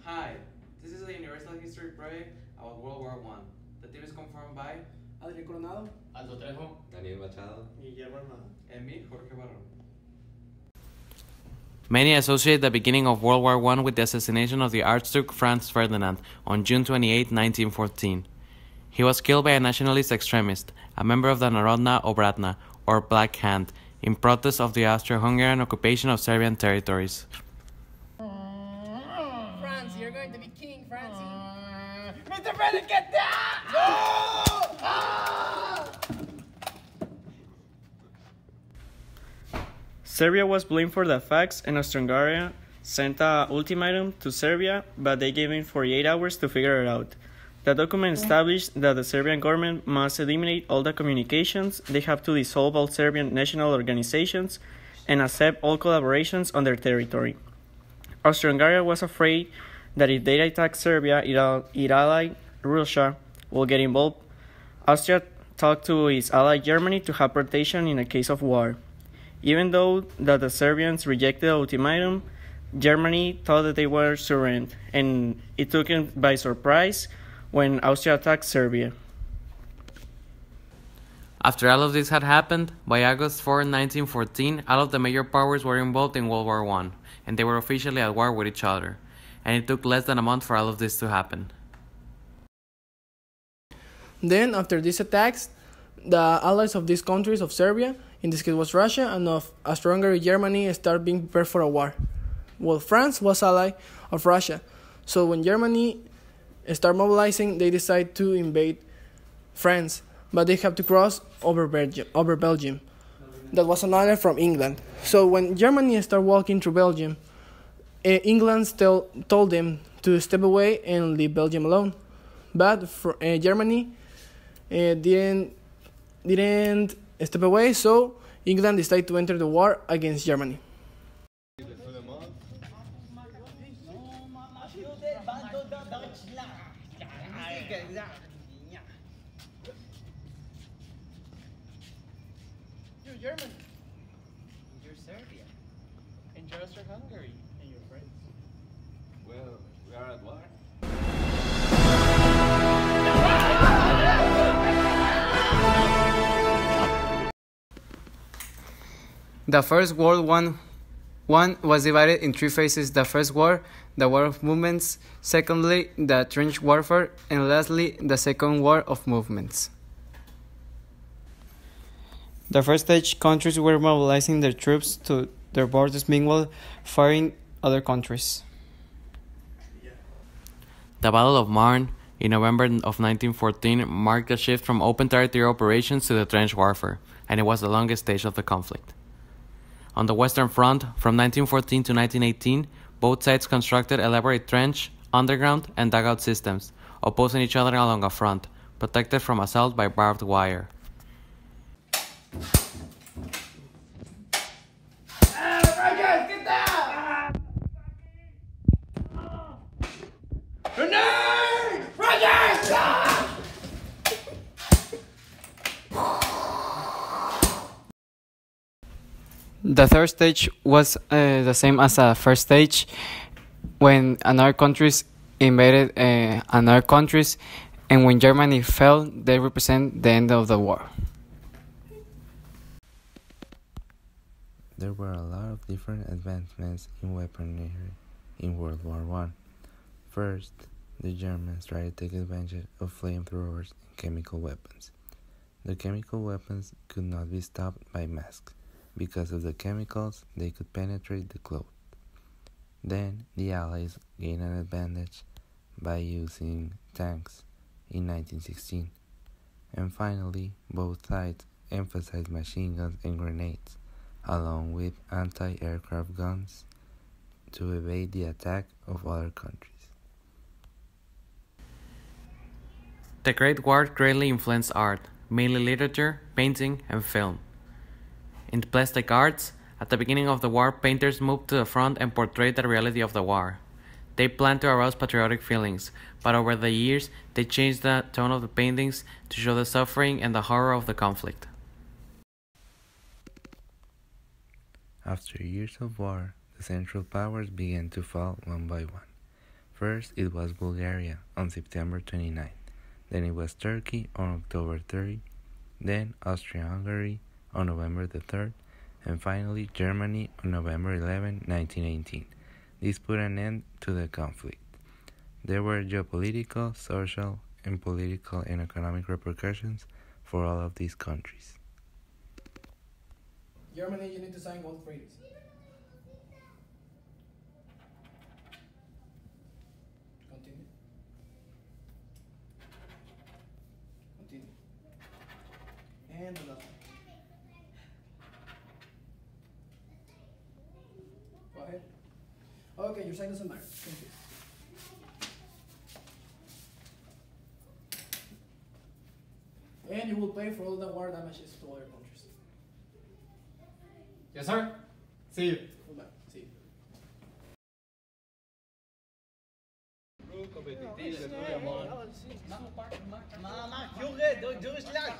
Hi, this is a Universal History project about World War I. The team is confirmed by Adrián Coronado, Aldo Trejo, Daniel Machado, Guillermo Armada, and me, Jorge Barron. Many associate the beginning of World War I with the assassination of the Archduke Franz Ferdinand on June 28, 1914. He was killed by a nationalist extremist, a member of the Narodna Obratna, or Black Hand, in protest of the Austro-Hungarian occupation of Serbian territories. Franz, you're going to be king, Francie. Mr. President, get down! No! Serbia was blamed for the attacks, and Austro-Hungary sent an ultimatum to Serbia, but they gave him 48 hours to figure it out. The document established that the Serbian government must eliminate all the communications, they have to dissolve all Serbian national organizations, and accept all collaborations on their territory. Austro-Hungary was afraid that if they attacked Serbia, its ally Russia will get involved. Austria talked to its ally Germany to have protection in a case of war. Even though that the Serbians rejected the ultimatum, Germany thought that they were surrendered, and it took them by surprise when Austria attacked Serbia. After all of this had happened, by August 4, 1914, all of the major powers were involved in World War I, and they were officially at war with each other, and it took less than a month for all of this to happen. Then, after these attacks, the allies of these countries of Serbia, in this case was Russia, and of Austro-Hungary, Germany, started being prepared for a war. Well, France was ally of Russia, so when Germany started mobilizing, they decided to invade France, but they have to cross over Belgium. That was an island from England. So when Germany started walking through Belgium, England still told them to step away and leave Belgium alone. But Germany didn't step away, so England decided to enter the war against Germany. You're German. You're Serbia. And you're Austro-Hungary. And you're friends. well, we are at war. The First World War I was divided in three phases: the First War, the War of Movements, secondly, the Trench Warfare, and lastly, the Second War of Movements. The first stage, countries were mobilizing their troops to their borders, meanwhile firing other countries. The Battle of Marne, in November of 1914, marked a shift from open territory operations to the trench warfare, and it was the longest stage of the conflict. On the Western Front, from 1914 to 1918, both sides constructed elaborate trench, underground, and dugout systems, opposing each other along a front, protected from assault by barbed wire. The third stage was the same as the first stage, when another countries invaded another countries, and when Germany fell, they represent the end of the war. There were a lot of different advancements in weaponry in World War I. First, the Germans tried to take advantage of flamethrowers and chemical weapons. The chemical weapons could not be stopped by masks. Because of the chemicals, they could penetrate the cloth. Then, the Allies gained an advantage by using tanks in 1916. And finally, both sides emphasized machine guns and grenades, along with anti-aircraft guns, to evade the attack of other countries. The Great War greatly influenced art, mainly literature, painting, and film. In plastic arts, at the beginning of the war, painters moved to the front and portrayed the reality of the war. They planned to arouse patriotic feelings, but over the years, they changed the tone of the paintings to show the suffering and the horror of the conflict. After years of war, the Central Powers began to fall one by one. First, it was Bulgaria on September 29, then it was Turkey on October 30, then Austria-Hungary on November the 3rd, and finally Germany on November 11, 1918. This put an end to the conflict. There were geopolitical, social, and political and economic repercussions for all of these countries. Germany, you need to sign both treaties. Continue. Continue. And the last one. Go ahead. Okay, your sign doesn't matter. Thank you. And you will pay for all the war damages to other countries. Yes, sir. See you. Goodbye. See you. Mama, Junge, du schlag!